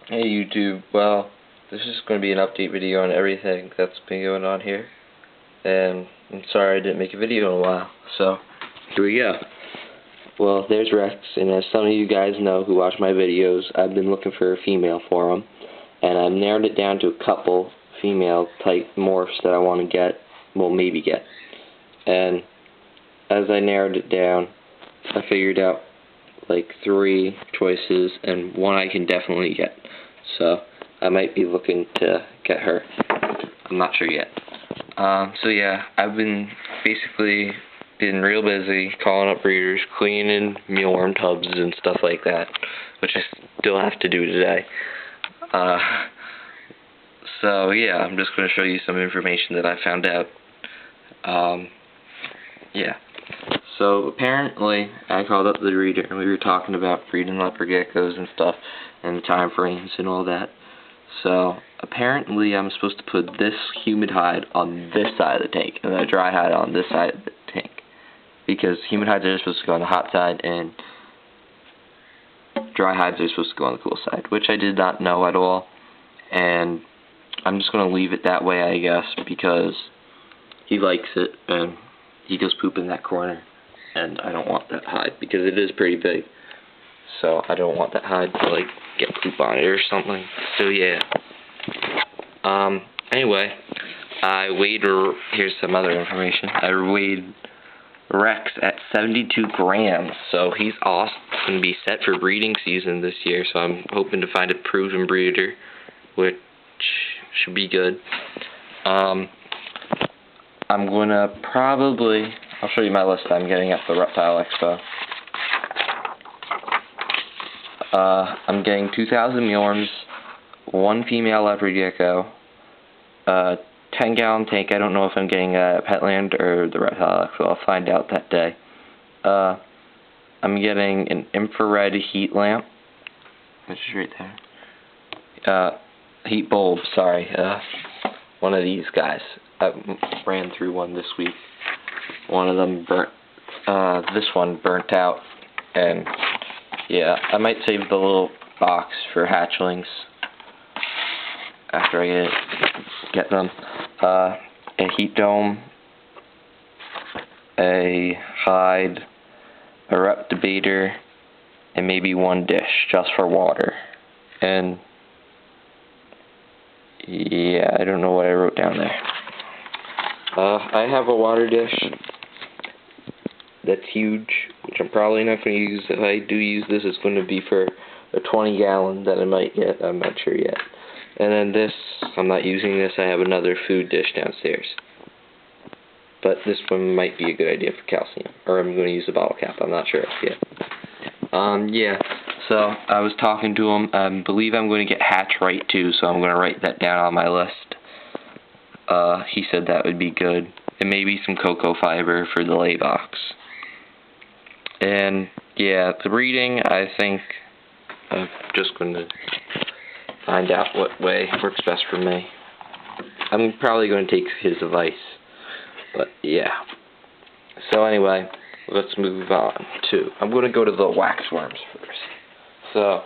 Hey YouTube, well, this is going to be an update video on everything that's been going on here, and I'm sorry I didn't make a video in a while, so here we go. Well, there's Rex, and as some of you guys know who watch my videos, I've been looking for a female for him, and I've narrowed it down to a couple female type morphs that I want to get, well maybe get, and as I narrowed it down, I figured out like 3 choices, and one I can definitely get. So I might be looking to get her. I'm not sure yet. So yeah, I've been real busy calling up breeders, cleaning mealworm tubs and stuff like that, which I still have to do today. So yeah, I'm just going to show you some information that I found out. Yeah. So apparently, I called up the breeder and we were talking about breeding leopard geckos and stuff, and the time frames and all that. So apparently, I'm supposed to put this humid hide on this side of the tank and the dry hide on this side of the tank, because humid hides are supposed to go on the hot side and dry hides are supposed to go on the cool side, which I did not know at all. And I'm just going to leave it that way, I guess, because he likes it and he goes poop in that corner. And I don't want that hide because it is pretty big, so I don't want that hide to like get poop on it or something. So yeah. Anyway, I weighed. Here's some other information. I weighed Rex at 72 grams, so he's awesome. Going to be set for breeding season this year. So I'm hoping to find a proven breeder, which should be good. I'm gonna probably. I'll show you my list I'm getting at the Reptile Expo. I'm getting 2,000 mealworms, 1 female leopard gecko, 10-gallon tank. I don't know if I'm getting at Petland or the Reptile Expo. I'll find out that day. I'm getting an infrared heat lamp, which is right there. Heat bulb, sorry. One of these guys. I ran through one this week. One of them burnt, this one burnt out, and yeah, I might save the little box for hatchlings after I get them. A heat dome, a hide, a rep debater, and maybe 1 dish just for water. And yeah, I don't know what I wrote down there. I have a water dish that's huge, which I'm probably not going to use. If I do use this, it's going to be for a 20-gallon that I might get. I'm not sure yet. And then this, I'm not using this. I have another food dish downstairs. But this one might be a good idea for calcium. Or I'm going to use a bottle cap. I'm not sure yet. Yeah. So I was talking to him. I believe I'm going to get hatch right too, so I'm going to write that down on my list. He said that would be good. And maybe some cocoa fiber for the lay box. And yeah, the breeding, I think I'm just going to find out what way works best for me. I'm probably going to take his advice, but yeah. So anyway, let's move on to, I'm going to go to the waxworms first. So,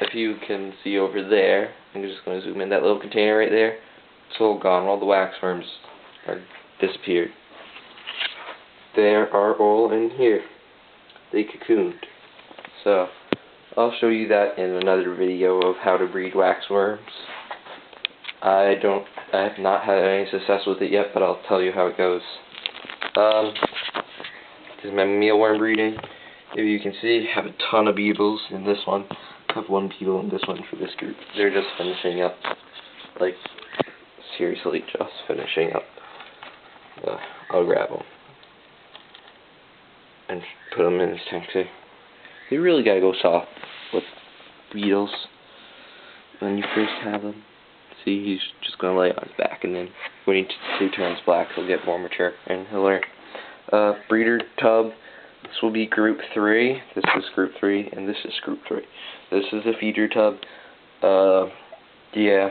if you can see over there, I'm just going to zoom in, that little container right there, it's all gone. All the waxworms are disappeared. They are all in here. They cocooned. So, I'll show you that in another video of how to breed waxworms. I have not had any success with it yet, but I'll tell you how it goes. This is my mealworm breeding. If you can see, I have a ton of beetles in this one. I have 1 beetle in this one for this group. They're just finishing up. Like, seriously, just finishing up. I'll grab them and put them in this tank too. You really gotta go soft with beetles when you first have them. See, he's just gonna lay on his back, and then when he turns black, he'll get more mature and he'll learn. Breeder tub. This will be group 3. This is group 3, and this is group 3. This is a feeder tub. Yeah.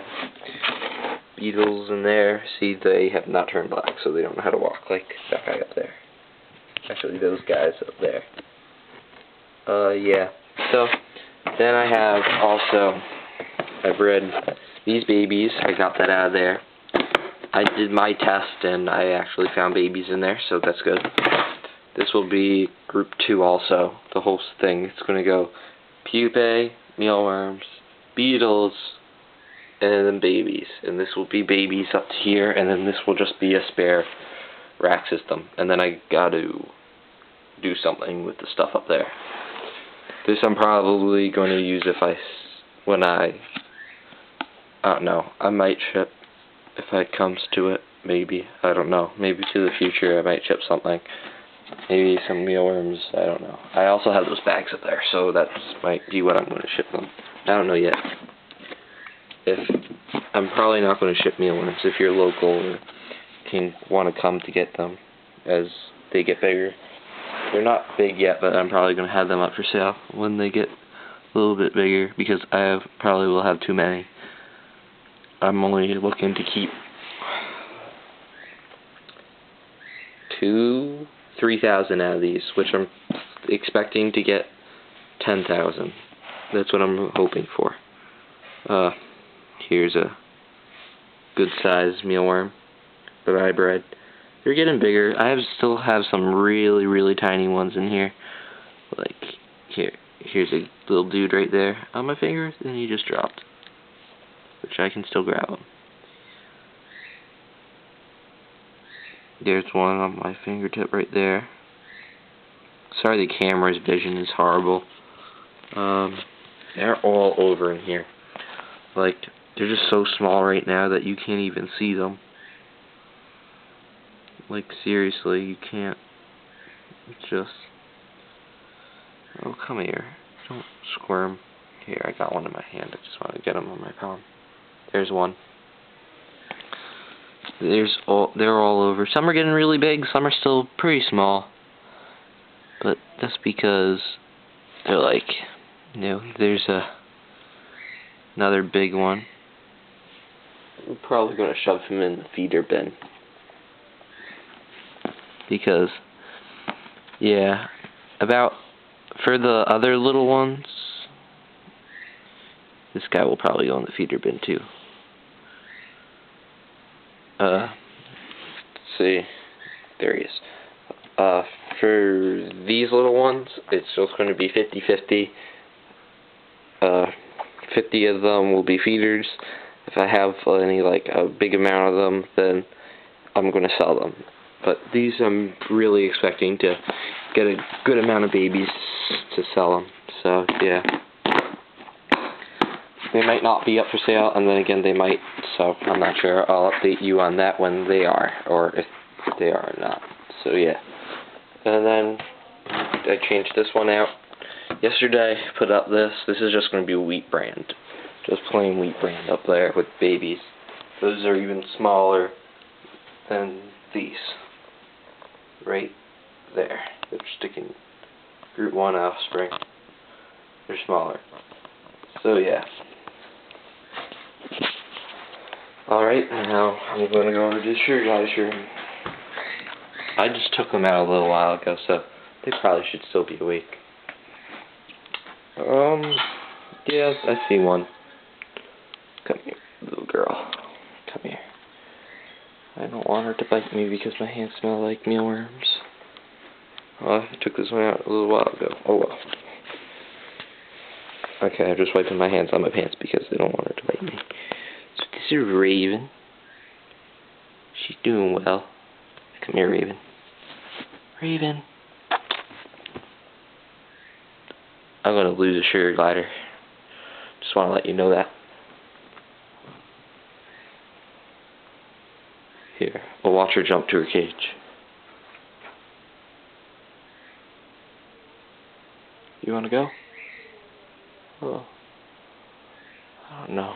Beetles in there. See, they have not turned black, so they don't know how to walk like that guy up there. Actually, those guys up there. Yeah. So, then I have also I bred these babies. I got that out of there. I did my test and I actually found babies in there, so that's good. This will be group 2 also, the whole thing. It's going to go pupae, mealworms, beetles, and then babies. And this will be babies up to here, and then this will just be a spare rack system. And then I got to do something with the stuff up there. This I'm probably going to use when I don't know, I might ship if it comes to it, maybe, I don't know, maybe to the future I might ship something, maybe some mealworms, I don't know. I also have those bags up there, so that might be what I'm going to ship them. I don't know yet. I'm probably not going to ship mealworms. If you're local or want to come to get them as they get bigger. They're not big yet, but I'm probably going to have them up for sale when they get a little bit bigger, because probably will have too many. I'm only looking to keep 3,000 out of these, which I'm expecting to get 10,000. That's what I'm hoping for. Here's a good sized mealworm that I bred. They're getting bigger. I still have some really, really tiny ones in here. Like, here's a little dude right there on my finger, and he just dropped. Which I can still grab him. There's one on my fingertip right there. Sorry, the camera's vision is horrible. They're all over in here. Like, they're just so small right now that you can't even see them. Like, seriously, you can't. It's just... Oh, come here. Don't squirm. Here, I got one in my hand. I just want to get him on my palm. There's one. They're all over. Some are getting really big, some are still pretty small. But that's because they're like, there's another big one. We're probably going to shove him in the feeder bin. Because, yeah, for the other little ones, this guy will probably go in the feeder bin too. Let's see, there he is. For these little ones, it's just going to be 50-50. 50 of them will be feeders. If I have a big amount of them, then I'm going to sell them. But these I'm really expecting to get a good amount of babies to sell them. So, yeah. They might not be up for sale, and then again they might, so I'm not sure. I'll update you on that when they are, or if they are or not. So yeah. And then I changed this one out. Yesterday I put up this. This is just going to be a wheat brand. Just plain wheat brand up there with babies. Those are even smaller than these. Right there. They're sticking group 1 offspring. They're smaller. So yeah. Alright, now I'm going to go over to the sugar. I just took them out a little while ago, so they probably should still be awake. Yeah, I see one. Come here, little girl. Come here. I don't want her to bite me because my hands smell like mealworms. Oh, I took this one out a little while ago. Oh well. Okay, I'm just wiping my hands on my pants because I don't want her to bite me. So this is Raven. She's doing well. Come here, Raven. Raven. I'm going to lose a sugar glider. Just want to let you know that. Here, we'll watch her jump to her cage. You want to go? Oh. I don't know.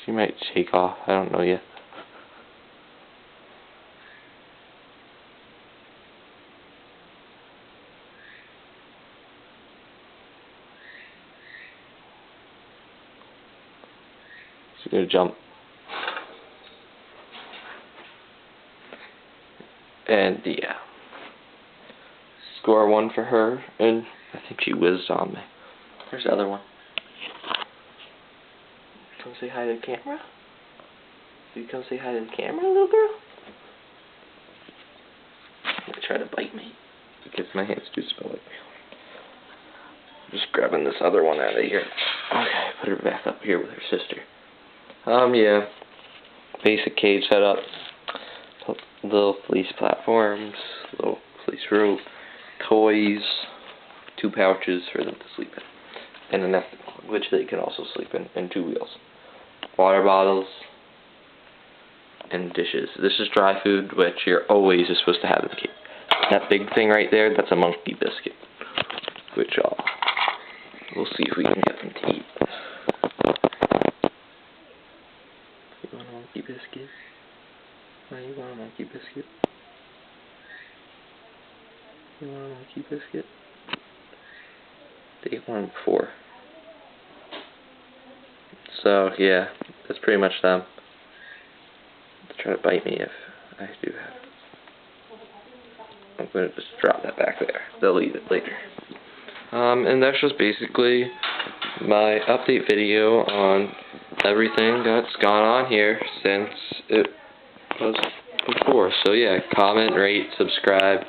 She might take off. I don't know yet. She's gonna jump. And yeah. Score 1 for her, and I think she whizzed on me. There's the other one. Come say hi to the camera? You come say hi to the camera, little girl? You're gonna try to bite me because my hands do smell like meal. Just grabbing this other one out of here. Okay, put her back up here with her sister. Yeah. Basic cage setup. Little police platforms, little police rope, toys, 2 pouches for them to sleep in, and a nest, which they can also sleep in, and 2 wheels. Water bottles, and dishes. This is dry food, which you're always supposed to have in the cage. That big thing right there, that's a monkey biscuit, which we'll see if we can get them to eat. You want a monkey biscuit? Why you want a monkey biscuit? You want a monkey biscuit? They ate one before. So, yeah, that's pretty much them. They'll try to bite me if I do that. I'm going to just drop that back there. They'll eat it later. And that's just basically my update video on everything that's gone on here since it was before. So yeah, comment, rate, subscribe.